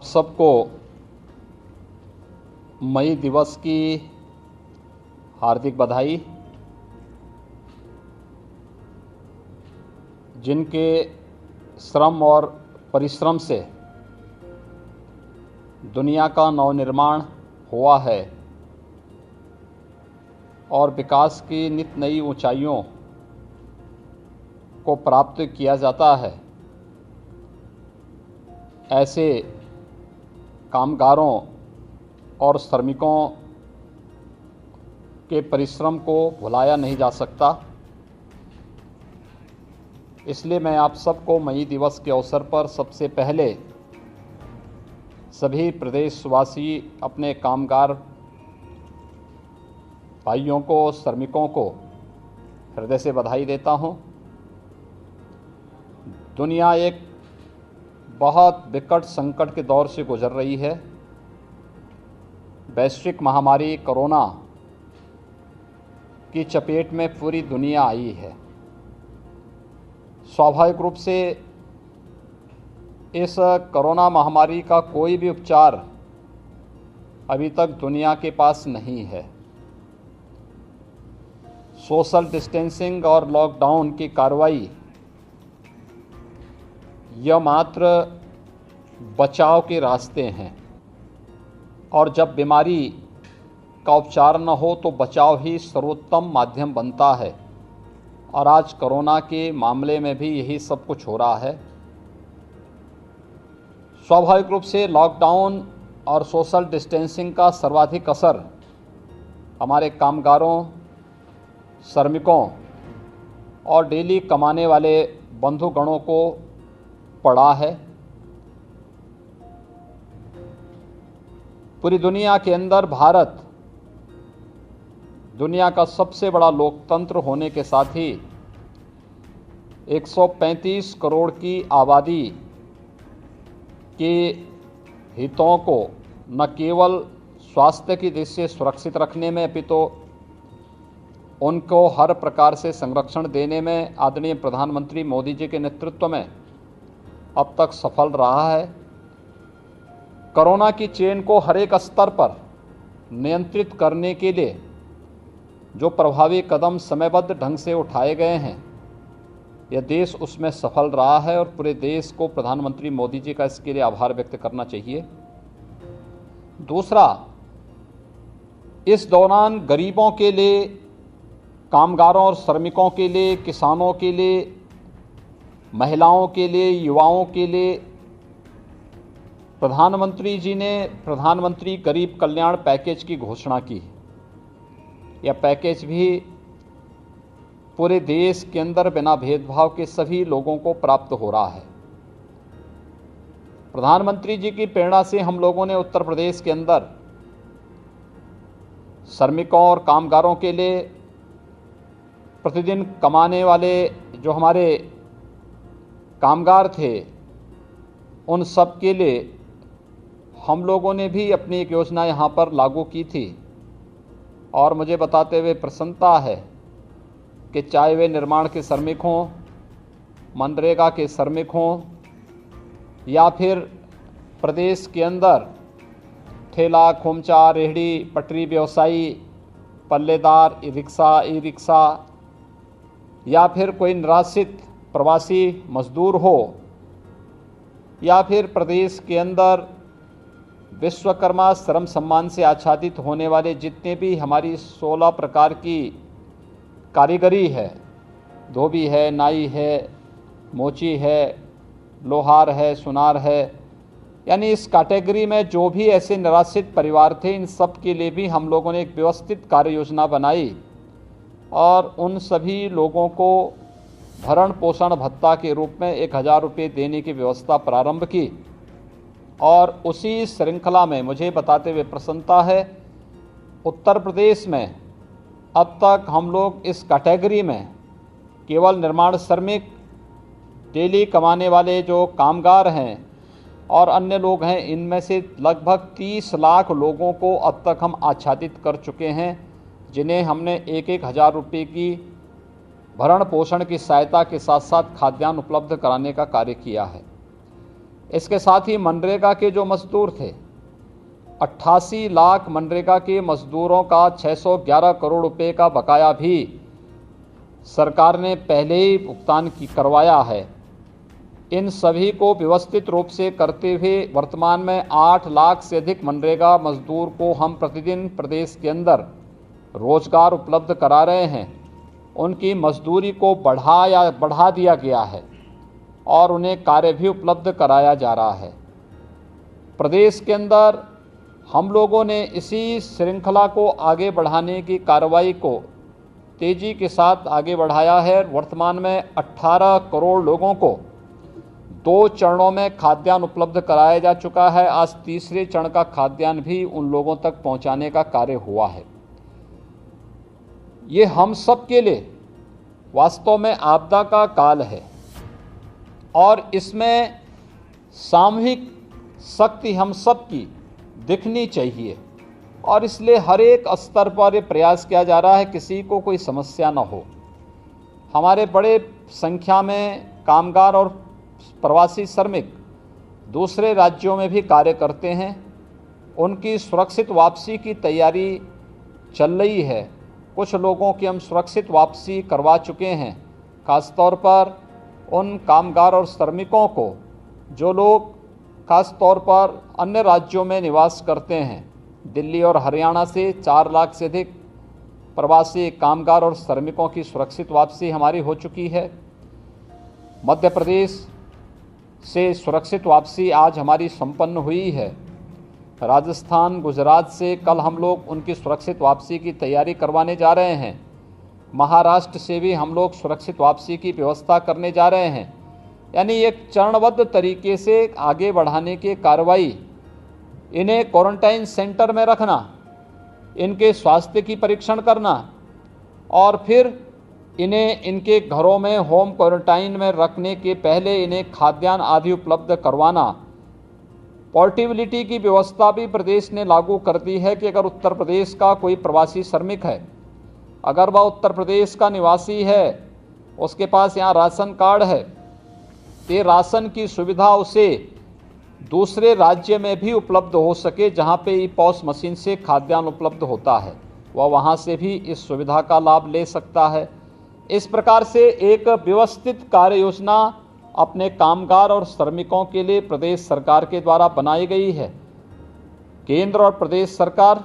सबको मई दिवस की हार्दिक बधाई। जिनके श्रम और परिश्रम से दुनिया का नवनिर्माण हुआ है और विकास की नित नई ऊंचाइयों को प्राप्त किया जाता है, ऐसे कामगारों और श्रमिकों के परिश्रम को भुलाया नहीं जा सकता। इसलिए मैं आप सबको मई दिवस के अवसर पर सबसे पहले सभी प्रदेशवासी अपने कामगार भाइयों को, श्रमिकों को हृदय से बधाई देता हूं। दुनिया एक बहुत विकट संकट के दौर से गुजर रही है। वैश्विक महामारी कोरोना की चपेट में पूरी दुनिया आई है। स्वाभाविक रूप से इस कोरोना महामारी का कोई भी उपचार अभी तक दुनिया के पास नहीं है। सोशल डिस्टेंसिंग और लॉकडाउन की कार्रवाई यह मात्र बचाव के रास्ते हैं, और जब बीमारी का उपचार न हो तो बचाव ही सर्वोत्तम माध्यम बनता है। और आज कोरोना के मामले में भी यही सब कुछ हो रहा है। स्वाभाविक रूप से लॉकडाउन और सोशल डिस्टेंसिंग का सर्वाधिक असर हमारे कामगारों, श्रमिकों और डेली कमाने वाले बंधुगणों को पड़ा है। पूरी दुनिया के अंदर भारत दुनिया का सबसे बड़ा लोकतंत्र होने के साथ ही 135 करोड़ की आबादी के हितों को न केवल स्वास्थ्य की दृष्टि से सुरक्षित रखने में, अपितु उनको हर प्रकार से संरक्षण देने में आदरणीय प्रधानमंत्री मोदी जी के नेतृत्व में अब तक सफल रहा है। कोरोना की चेन को हर एक स्तर पर नियंत्रित करने के लिए जो प्रभावी कदम समयबद्ध ढंग से उठाए गए हैं, यह देश उसमें सफल रहा है और पूरे देश को प्रधानमंत्री मोदी जी का इसके लिए आभार व्यक्त करना चाहिए। दूसरा, इस दौरान गरीबों के लिए, कामगारों और श्रमिकों के लिए, किसानों के लिए, महिलाओं के लिए, युवाओं के लिए प्रधानमंत्री जी ने प्रधानमंत्री गरीब कल्याण पैकेज की घोषणा की। यह पैकेज भी पूरे देश के अंदर बिना भेदभाव के सभी लोगों को प्राप्त हो रहा है। प्रधानमंत्री जी की प्रेरणा से हम लोगों ने उत्तर प्रदेश के अंदर श्रमिकों और कामगारों के लिए, प्रतिदिन कमाने वाले जो हमारे कामगार थे, उन सब के लिए हम लोगों ने भी अपनी एक योजना यहाँ पर लागू की थी। और मुझे बताते हुए प्रसन्नता है कि चाहे वे निर्माण के श्रमिक हों, मनरेगा के श्रमिक हों, या फिर प्रदेश के अंदर ठेला, खोमचा, रेहड़ी, पटरी व्यवसायी, पल्लेदार, ई रिक्शा, या फिर कोई निराश्रित प्रवासी मजदूर हो, या फिर प्रदेश के अंदर विश्वकर्मा श्रम सम्मान से आच्छादित होने वाले जितने भी हमारी 16 प्रकार की कारीगरी है, धोबी है, नाई है, मोची है, लोहार है, सुनार है, यानी इस कैटेगरी में जो भी ऐसे निराश्रित परिवार थे, इन सब के लिए भी हम लोगों ने एक व्यवस्थित कार्य योजना बनाई और उन सभी लोगों को भरण पोषण भत्ता के रूप में 1000 रुपये देने की व्यवस्था प्रारंभ की। और उसी श्रृंखला में मुझे बताते हुए प्रसन्नता है, उत्तर प्रदेश में अब तक हम लोग इस कैटेगरी में केवल निर्माण श्रमिक, डेली कमाने वाले जो कामगार हैं और अन्य लोग हैं, इनमें से लगभग 30 लाख लोगों को अब तक हम आच्छादित कर चुके हैं, जिन्हें हमने 1000 रुपये की भरण पोषण की सहायता के साथ साथ खाद्यान्न उपलब्ध कराने का कार्य किया है। इसके साथ ही मनरेगा के जो मजदूर थे, 88 लाख मनरेगा के मजदूरों का 611 करोड़ रुपए का बकाया भी सरकार ने पहले ही भुगतान करवाया है। इन सभी को व्यवस्थित रूप से करते हुए वर्तमान में 8 लाख से अधिक मनरेगा मजदूर को हम प्रतिदिन प्रदेश के अंदर रोजगार उपलब्ध करा रहे हैं। उनकी मजदूरी को बढ़ा दिया गया है और उन्हें कार्य भी उपलब्ध कराया जा रहा है। प्रदेश के अंदर हम लोगों ने इसी श्रृंखला को आगे बढ़ाने की कार्रवाई को तेजी के साथ आगे बढ़ाया है। वर्तमान में 18 करोड़ लोगों को 2 चरणों में खाद्यान्न उपलब्ध कराया जा चुका है। आज तीसरे चरण का खाद्यान्न भी उन लोगों तक पहुंचाने का कार्य हुआ है। ये हम सब के लिए वास्तव में आपदा का काल है और इसमें सामूहिक शक्ति हम सब की दिखनी चाहिए और इसलिए हर एक स्तर पर प्रयास किया जा रहा है किसी को कोई समस्या न हो। हमारे बड़े संख्या में कामगार और प्रवासी श्रमिक दूसरे राज्यों में भी कार्य करते हैं। उनकी सुरक्षित वापसी की तैयारी चल रही है। कुछ लोगों की हम सुरक्षित वापसी करवा चुके हैं। खासतौर पर उन कामगार और श्रमिकों को जो लोग खास तौर पर अन्य राज्यों में निवास करते हैं, दिल्ली और हरियाणा से 4 लाख से अधिक प्रवासी कामगार और श्रमिकों की सुरक्षित वापसी हमारी हो चुकी है। मध्य प्रदेश से सुरक्षित वापसी आज हमारी संपन्न हुई है। राजस्थान, गुजरात से कल हम लोग उनकी सुरक्षित वापसी की तैयारी करवाने जा रहे हैं। महाराष्ट्र से भी हम लोग सुरक्षित वापसी की व्यवस्था करने जा रहे हैं। यानी एक चरणबद्ध तरीके से आगे बढ़ाने की कार्रवाई, इन्हें क्वारंटाइन सेंटर में रखना, इनके स्वास्थ्य की परीक्षण करना और फिर इन्हें इनके घरों में होम क्वारंटाइन में रखने के पहले इन्हें खाद्यान्न आदि उपलब्ध करवाना। पोर्टेबिलिटी की व्यवस्था भी प्रदेश ने लागू कर दी है कि अगर उत्तर प्रदेश का कोई प्रवासी श्रमिक है, अगर वह उत्तर प्रदेश का निवासी है, उसके पास यहाँ राशन कार्ड है, तो राशन की सुविधा उसे दूसरे राज्य में भी उपलब्ध हो सके जहाँ पे ई-पॉस मशीन से खाद्यान्न उपलब्ध होता है, वह वहाँ से भी इस सुविधा का लाभ ले सकता है। इस प्रकार से एक व्यवस्थित कार्य योजना अपने कामगार और श्रमिकों के लिए प्रदेश सरकार के द्वारा बनाई गई है। केंद्र और प्रदेश सरकार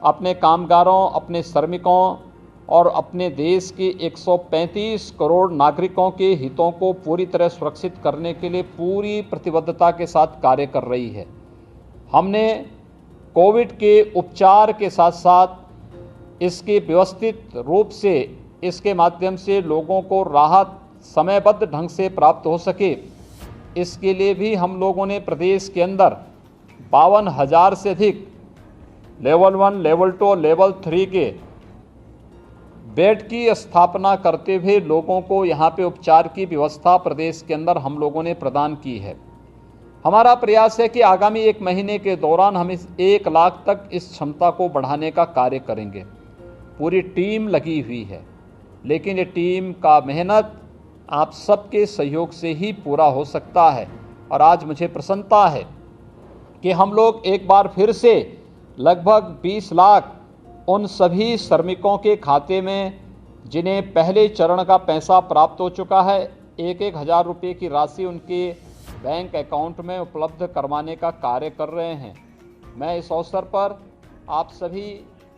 अपने कामगारों, अपने श्रमिकों और अपने देश के 135 करोड़ नागरिकों के हितों को पूरी तरह सुरक्षित करने के लिए पूरी प्रतिबद्धता के साथ कार्य कर रही है। हमने कोविड के उपचार के साथ साथ इसके व्यवस्थित रूप से इसके माध्यम से लोगों को राहत समयबद्ध ढंग से प्राप्त हो सके, इसके लिए भी हम लोगों ने प्रदेश के अंदर 52,000 से अधिक लेवल 1, लेवल 2 और लेवल 3 के बेड की स्थापना करते हुए लोगों को यहाँ पे उपचार की व्यवस्था प्रदेश के अंदर हम लोगों ने प्रदान की है। हमारा प्रयास है कि आगामी 1 महीने के दौरान हम इस 1 लाख तक इस क्षमता को बढ़ाने का कार्य करेंगे। पूरी टीम लगी हुई है, लेकिन ये टीम का मेहनत आप सबके सहयोग से ही पूरा हो सकता है। और आज मुझे प्रसन्नता है कि हम लोग एक बार फिर से लगभग 20 लाख उन सभी श्रमिकों के खाते में जिन्हें पहले चरण का पैसा प्राप्त हो चुका है, 1-1 हज़ार रुपये की राशि उनके बैंक अकाउंट में उपलब्ध करवाने का कार्य कर रहे हैं। मैं इस अवसर पर आप सभी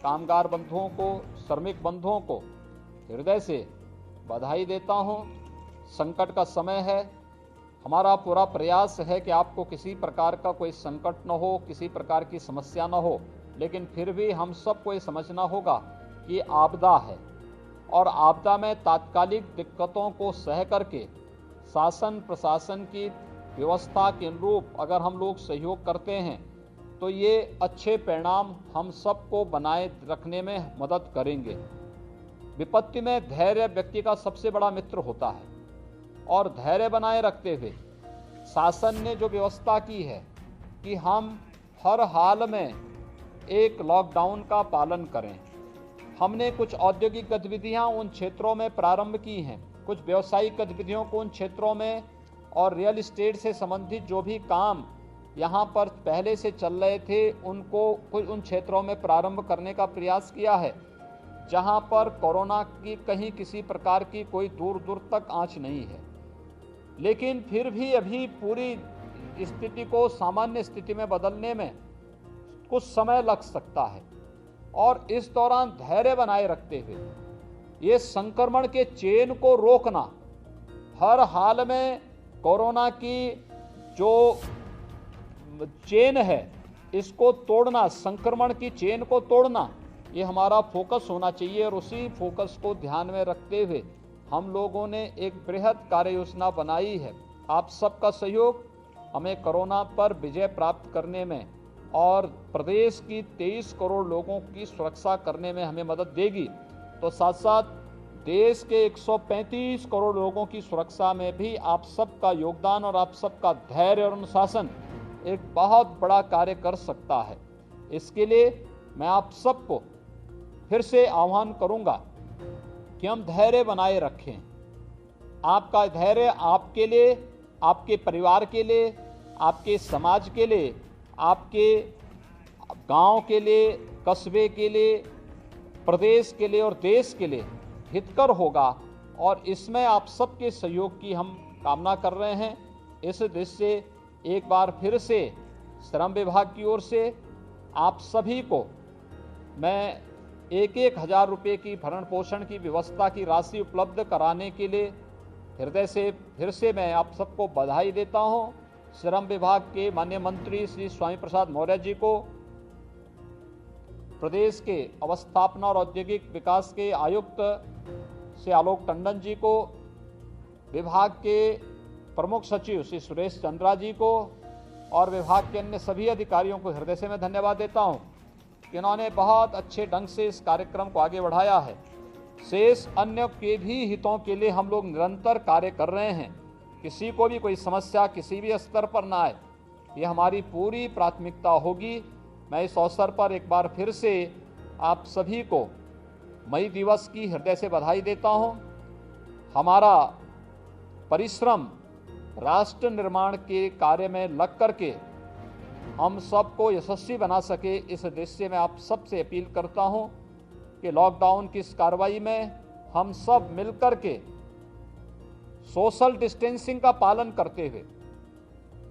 कामगार बंधुओं को, श्रमिक बंधुओं को हृदय से बधाई देता हूं। संकट का समय है, हमारा पूरा प्रयास है कि आपको किसी प्रकार का कोई संकट न हो, किसी प्रकार की समस्या न हो, लेकिन फिर भी हम सबको ये समझना होगा कि आपदा है और आपदा में तात्कालिक दिक्कतों को सह करके शासन प्रशासन की व्यवस्था के अनुरूप अगर हम लोग सहयोग करते हैं तो ये अच्छे परिणाम हम सबको बनाए रखने में मदद करेंगे। विपत्ति में धैर्य व्यक्ति का सबसे बड़ा मित्र होता है और धैर्य बनाए रखते हुए शासन ने जो व्यवस्था की है कि हम हर हाल में एक लॉकडाउन का पालन करें। हमने कुछ औद्योगिक गतिविधियां उन क्षेत्रों में प्रारंभ की हैं, कुछ व्यावसायिक गतिविधियों को उन क्षेत्रों में और रियल इस्टेट से संबंधित जो भी काम यहाँ पर पहले से चल रहे थे उनको कुछ उन क्षेत्रों में प्रारंभ करने का प्रयास किया है जहाँ पर कोरोना की कहीं किसी प्रकार की कोई दूर दूर तक आंच नहीं है। लेकिन फिर भी अभी पूरी स्थिति को सामान्य स्थिति में बदलने में कुछ समय लग सकता है और इस दौरान धैर्य बनाए रखते हुए ये संक्रमण के चेन को रोकना, हर हाल में कोरोना की जो चेन है इसको तोड़ना, संक्रमण की चेन को तोड़ना, ये हमारा फोकस होना चाहिए। और उसी फोकस को ध्यान में रखते हुए हम लोगों ने एक बृहद कार्य योजना बनाई है। आप सबका सहयोग हमें कोरोना पर विजय प्राप्त करने में और प्रदेश की 23 करोड़ लोगों की सुरक्षा करने में हमें मदद देगी। तो साथ साथ देश के 135 करोड़ लोगों की सुरक्षा में भी आप सबका योगदान और आप सबका धैर्य और अनुशासन एक बहुत बड़ा कार्य कर सकता है। इसके लिए मैं आप सबको फिर से आह्वान करूंगा कि हम धैर्य बनाए रखें। आपका धैर्य आपके लिए, आपके परिवार के लिए, आपके समाज के लिए, आपके गांव के लिए, कस्बे के लिए, प्रदेश के लिए और देश के लिए हितकर होगा और इसमें आप सबके सहयोग की हम कामना कर रहे हैं। इस दृष्टि से एक बार फिर से श्रम विभाग की ओर से आप सभी को मैं 1,000 रुपये की भरण पोषण की व्यवस्था की राशि उपलब्ध कराने के लिए हृदय से फिर से मैं आप सबको बधाई देता हूं। श्रम विभाग के माननीय मंत्री श्री स्वामी प्रसाद मौर्य जी को, प्रदेश के अवस्थापना और औद्योगिक विकास के आयुक्त श्री आलोक टंडन जी को, विभाग के प्रमुख सचिव श्री सुरेश चंद्रा जी को और विभाग के अन्य सभी अधिकारियों को हृदय से मैं धन्यवाद देता हूं कि इन्होंने बहुत अच्छे ढंग से इस कार्यक्रम को आगे बढ़ाया है। शेष अन्य के भी हितों के लिए हम लोग निरंतर कार्य कर रहे हैं। किसी को भी कोई समस्या किसी भी स्तर पर ना आए, ये हमारी पूरी प्राथमिकता होगी। मैं इस अवसर पर एक बार फिर से आप सभी को मई दिवस की हृदय से बधाई देता हूं। हमारा परिश्रम राष्ट्र निर्माण के कार्य में लग करके हम सबको यशस्वी बना सके, इस दृष्टि में आप सबसे अपील करता हूं कि लॉकडाउन की इस कार्रवाई में हम सब मिलकर के सोशल डिस्टेंसिंग का पालन करते हुए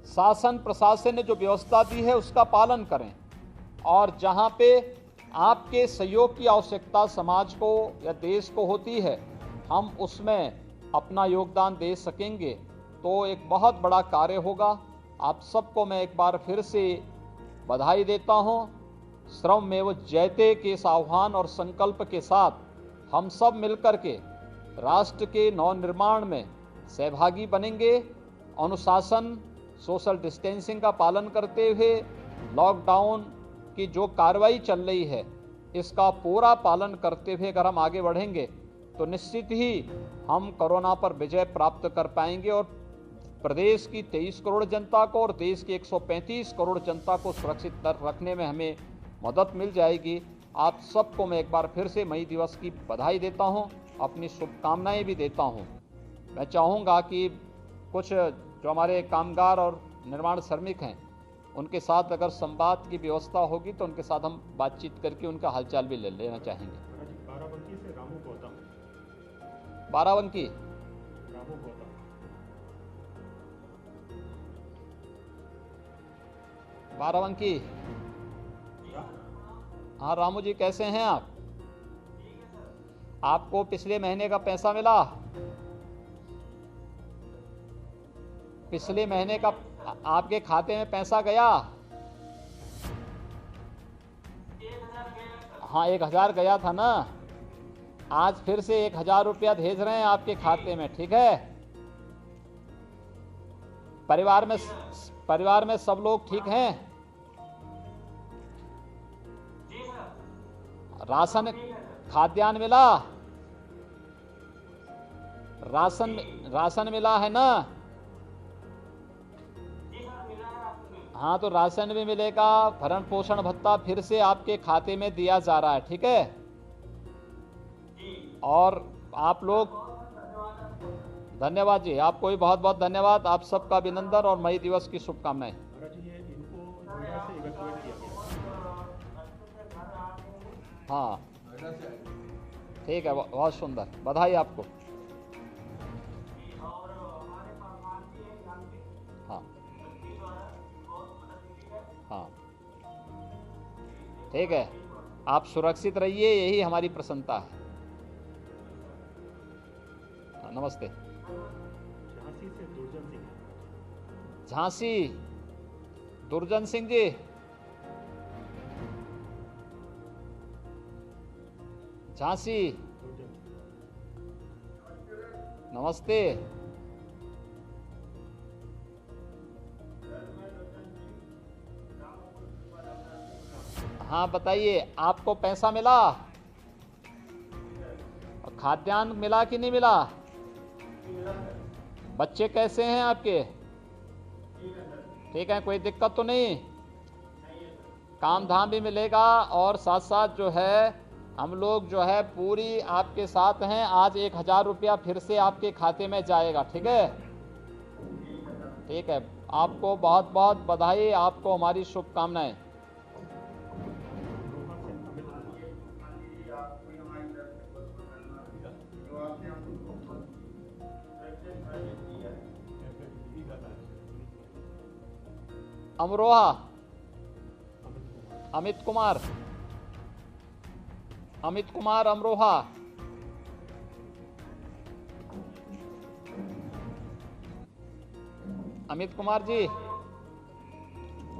शासन प्रशासन ने जो व्यवस्था दी है उसका पालन करें और जहां पे आपके सहयोग की आवश्यकता समाज को या देश को होती है हम उसमें अपना योगदान दे सकेंगे तो एक बहुत बड़ा कार्य होगा। आप सबको मैं एक बार फिर से बधाई देता हूं। श्रममेव जयते के इस आह्वान और संकल्प के साथ हम सब मिलकर के राष्ट्र के नवनिर्माण में सहभागी बनेंगे। अनुशासन, सोशल डिस्टेंसिंग का पालन करते हुए लॉकडाउन की जो कार्रवाई चल रही है इसका पूरा पालन करते हुए अगर हम आगे बढ़ेंगे तो निश्चित ही हम कोरोना पर विजय प्राप्त कर पाएंगे और प्रदेश की 23 करोड़ जनता को और देश की 135 करोड़ जनता को सुरक्षित रखने में हमें मदद मिल जाएगी। आप सबको मैं एक बार फिर से मई दिवस की बधाई देता हूं, अपनी शुभकामनाएं भी देता हूं। मैं चाहूँगा कि कुछ जो हमारे कामगार और निर्माण श्रमिक हैं उनके साथ अगर संवाद की व्यवस्था होगी तो उनके साथ हम बातचीत करके उनका हालचाल भी ले लेना चाहेंगे। बाराबंकी से रामू गौतम। बाराबंकी रामू गौतम। बाराबंकी। हाँ रामू जी, कैसे हैं आप? आपको पिछले महीने का पैसा मिला? पिछले महीने का आपके खाते में पैसा गया? हाँ 1,000 गया था ना। आज फिर से 1,000 रुपया भेज रहे हैं आपके खाते में, ठीक है? परिवार में सब लोग ठीक हैं? राशन खाद्यान्न मिला? राशन मिला है ना? हाँ तो राशन भी मिलेगा, भरण पोषण भत्ता फिर से आपके खाते में दिया जा रहा है, ठीक है? और आप लोग धन्यवाद जी, आपको भी बहुत बहुत धन्यवाद। आप सबका अभिनंदन और मई दिवस की शुभकामनाएं। महाराज जी, ये इनको नोएडा से इवैक्यूएट किया गया। हाँ ठीक है, बहुत सुंदर, बधाई आपको। हाँ हाँ ठीक है, आप सुरक्षित रहिए, यही हमारी प्रसन्नता है। हाँ, नमस्ते। झांसी से दुर्जन सिंह। झांसी दुर्जन सिंह जी, झांसी, दुर्जन। नमस्ते। हाँ बताइए, आपको पैसा मिला, खाद्यान्न मिला कि नहीं मिला? बच्चे कैसे हैं आपके? ठीक है, कोई दिक्कत तो नहीं? काम धाम भी मिलेगा और साथ साथ जो है हम लोग जो है पूरी आपके साथ हैं। आज 1000 रुपया फिर से आपके खाते में जाएगा, ठीक है? ठीक है, आपको बहुत बहुत बधाई, आपको हमारी शुभकामनाएं। अमरोहा, अमित कुमार, अमित कुमार अमरोहा। अमित कुमार जी,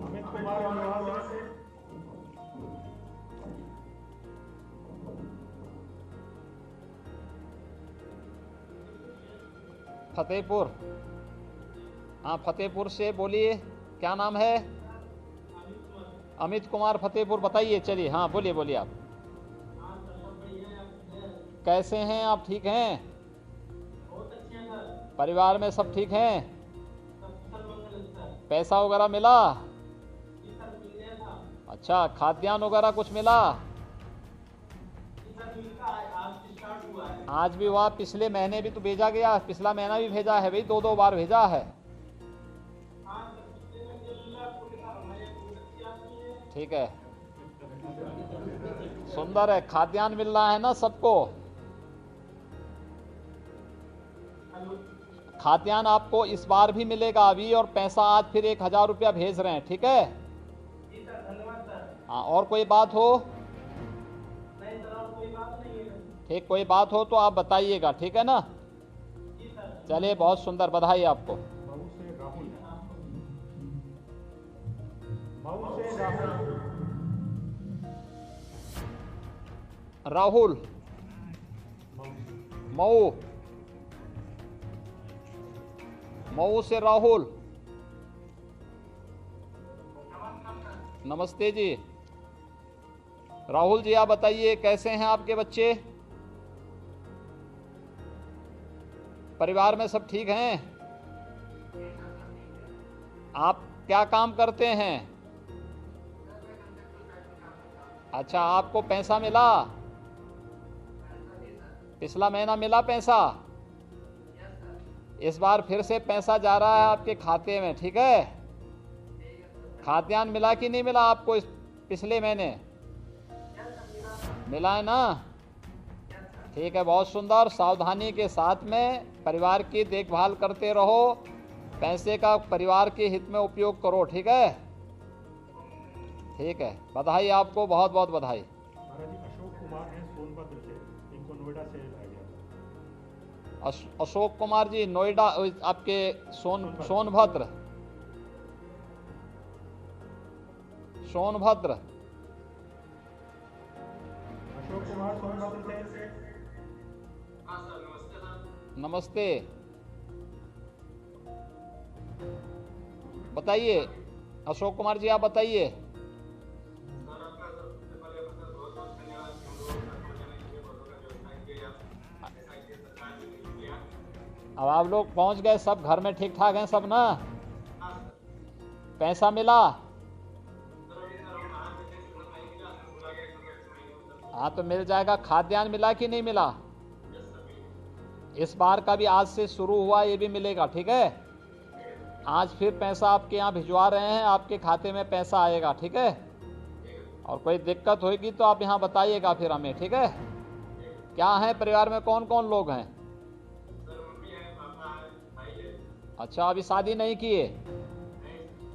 अमित कुमार अमरोहा से। फतेहपुर, हाँ फतेहपुर से बोलिए, क्या नाम है? अमित कुमार फतेहपुर, बताइए। चलिए, हाँ बोलिए बोलिए आप। कैसे हैं आप, ठीक हैं? परिवार में सब ठीक हैं? पैसा वगैरह मिला? अच्छा, खाद्यान्न वगैरह कुछ मिला? आज भी हुआ, पिछले महीने भी तो भेजा गया, पिछला महीना भी भेजा है भाई, 2-2 बार भेजा है। ठीक है, सुंदर है, खाद्यान्न मिल रहा है ना सबको? खाद्यान्न आपको इस बार भी मिलेगा अभी, और पैसा आज फिर 1000 रुपया भेज रहे हैं, ठीक है? हाँ, और कोई बात हो? ठीक, कोई बात हो तो आप बताइएगा, ठीक है ना? चलिए, बहुत सुंदर, बधाई आपको। मऊ से राहुल। मऊ से राहुल। राहुल, मऊ, मऊ से राहुल, नमस्ते जी। राहुल जी, आप बताइए, कैसे हैं आपके बच्चे? परिवार में सब ठीक हैं? आप क्या काम करते हैं? अच्छा, आपको पैसा मिला? पिछला महीना मिला पैसा? इस बार फिर से पैसा जा रहा है आपके खाते में, ठीक है? खाद्यान्न मिला कि नहीं मिला आपको इस पिछले महीने? मिला है ना? ठीक है, बहुत सुंदर। सावधानी के साथ में परिवार की देखभाल करते रहो, पैसे का परिवार के हित में उपयोग करो, ठीक है? ठीक है, बधाई आपको, बहुत बहुत बधाई। महाराज जी, अशोक कुमार हैं सोनभद्र से, इनको नोएडा से लाया गया था। अशोक कुमार जी, नोएडा, आपके सोनभद्र, सोनभद्र। अशोक कुमार सोनभद्र से। नमस्ते, बताइए अशोक कुमार जी, आप बताइए। अब आप लोग पहुंच गए, सब घर में ठीक ठाक हैं सब ना? पैसा मिला? हाँ तो मिल जाएगा। खाद्यान्न मिला कि नहीं मिला? इस बार का भी आज से शुरू हुआ, ये भी मिलेगा, ठीक है। आज फिर पैसा आपके यहाँ भिजवा रहे हैं, आपके खाते में पैसा आएगा, ठीक है। और कोई दिक्कत होगी तो आप यहाँ बताइएगा फिर हमें, ठीक है। क्या है परिवार में, कौन कौन लोग हैं? अच्छा, अभी शादी नहीं किए?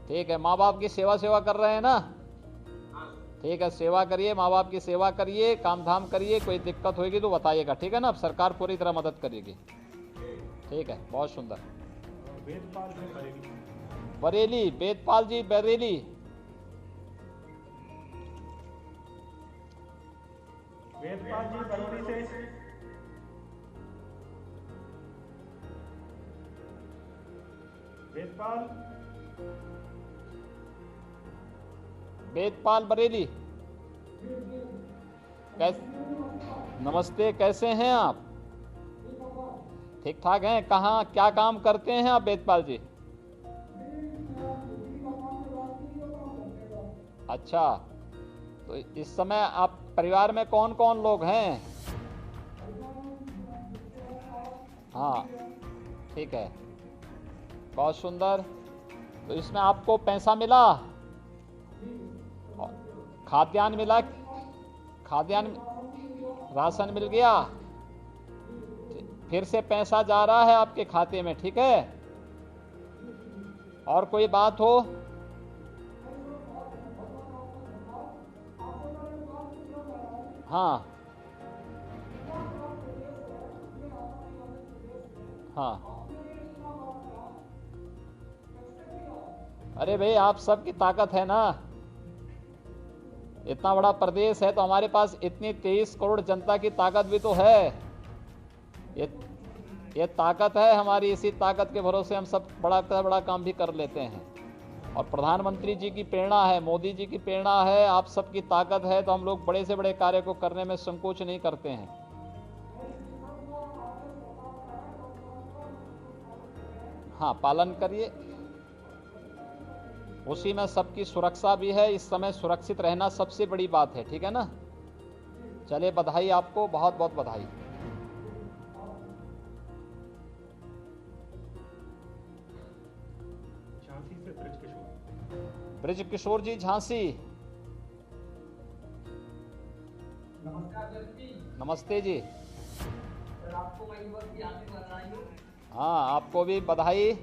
ठीक है, माँ बाप की सेवा कर रहे हैं ना? ठीक है, सेवा करिए, माँ बाप की सेवा करिए, काम धाम करिए, कोई दिक्कत होगी तो बताइएगा, ठीक है ना। अब सरकार पूरी तरह मदद करेगी, ठीक है। बहुत सुंदर। वेदपाल जी बरेली। बरेली, वेदपाल जी बरेली। वेदपाल जी बरेली से। वेदपाल। वेदपाल बरेली, नमस्ते, कैसे हैं आप? ठीक ठाक हैं। कहाँ क्या काम करते हैं आप वेदपाल जी? अच्छा, तो इस समय आप परिवार में कौन कौन लोग हैं? हाँ, ठीक है, बहुत सुंदर। तो इसमें आपको पैसा मिला, खाद्यान्न मिला, खाद्यान्न राशन मिल गया, फिर से पैसा जा रहा है आपके खाते में, ठीक है। और कोई बात हो? हाँ हाँ, अरे भाई, आप सबकी ताकत है ना, इतना बड़ा प्रदेश है तो हमारे पास इतनी 23 करोड़ जनता की ताकत भी तो है। ये ताकत है हमारी, इसी ताकत के भरोसे हम सब बड़ा से बड़ा काम भी कर लेते हैं। और प्रधानमंत्री जी की प्रेरणा है, मोदी जी की प्रेरणा है, आप सबकी ताकत है, तो हम लोग बड़े से बड़े कार्य को करने में संकोच नहीं करते हैं। हाँ, पालन करिए, उसी में सबकी सुरक्षा भी है। इस समय सुरक्षित रहना सबसे बड़ी बात है, ठीक है ना। चलिए, बधाई आपको, बहुत बहुत बधाई। झांसी से ब्रिजकिशोर। ब्रिजकिशोर जी, झांसी। नमस्ते जी। सर, आपको मैं बधाई। हाँ, आपको भी बधाई।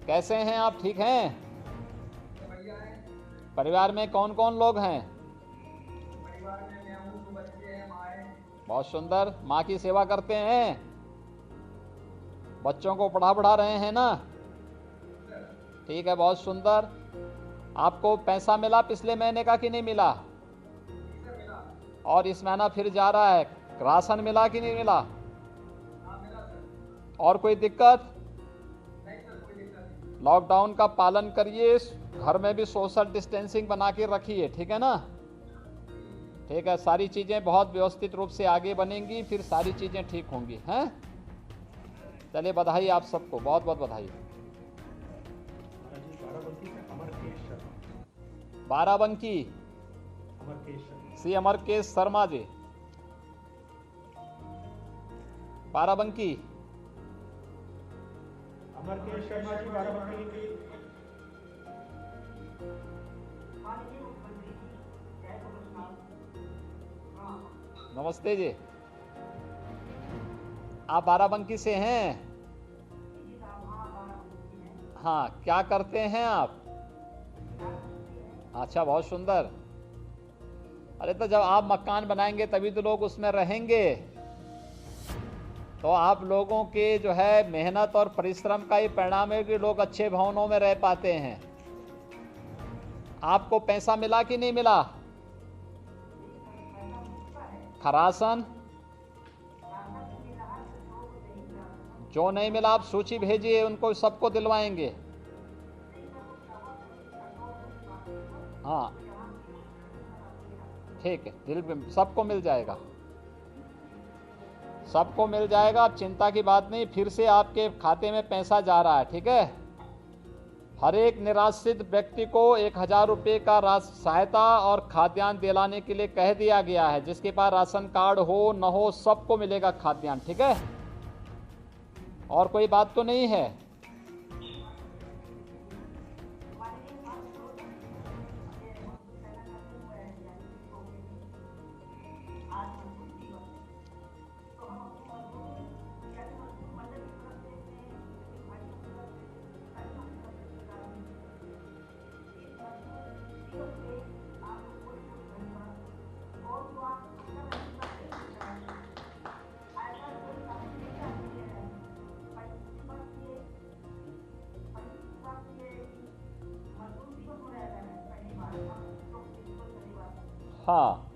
कैसे हैं आप, ठीक हैं? परिवार में कौन कौन लोग हैं? परिवार में मैं हूँ, 2 बच्चे हैं, माँ है। बहुत सुंदर, माँ की सेवा करते हैं, बच्चों को पढ़ा रहे हैं ना? ठीक है, बहुत सुंदर। आपको पैसा मिला पिछले महीने का कि नहीं मिला? और इस महीना फिर जा रहा है, राशन मिला कि नहीं मिला? और कोई दिक्कत? लॉकडाउन का पालन करिए, घर में भी सोशल डिस्टेंसिंग बना के रखिए, ठीक है ना। ठीक है, सारी चीज़ें बहुत व्यवस्थित रूप से आगे बनेंगी, फिर सारी चीज़ें ठीक होंगी, हैं। चलिए, बधाई आप सबको, बहुत बहुत बधाई। बाराबंकी श्री अमरकेश शर्मा जी, बाराबंकी। अमरकेश शर्मा जी, बाराबंकी। नमस्ते जी, आप बाराबंकी से हैं? हाँ, क्या करते हैं आप? अच्छा, बहुत सुंदर। अरे, तो जब आप मकान बनाएंगे तभी तो लोग उसमें रहेंगे, तो आप लोगों के जो है मेहनत और परिश्रम का ही परिणाम है कि लोग अच्छे भवनों में रह पाते हैं। आपको पैसा मिला कि नहीं मिला? राशन जो नहीं मिला, आप सूची भेजिए, उनको सबको दिलवाएंगे। हाँ, ठीक है, सबको मिल जाएगा, सबको मिल जाएगा, आप चिंता की बात नहीं। फिर से आपके खाते में पैसा जा रहा है, ठीक है। हर एक निराश्रित व्यक्ति को 1000 रुपये का सहायता और खाद्यान्न दिलाने के लिए कह दिया गया है। जिसके पास राशन कार्ड हो न हो, सबको मिलेगा खाद्यान्न, ठीक है। और कोई बात तो नहीं है? हाँ,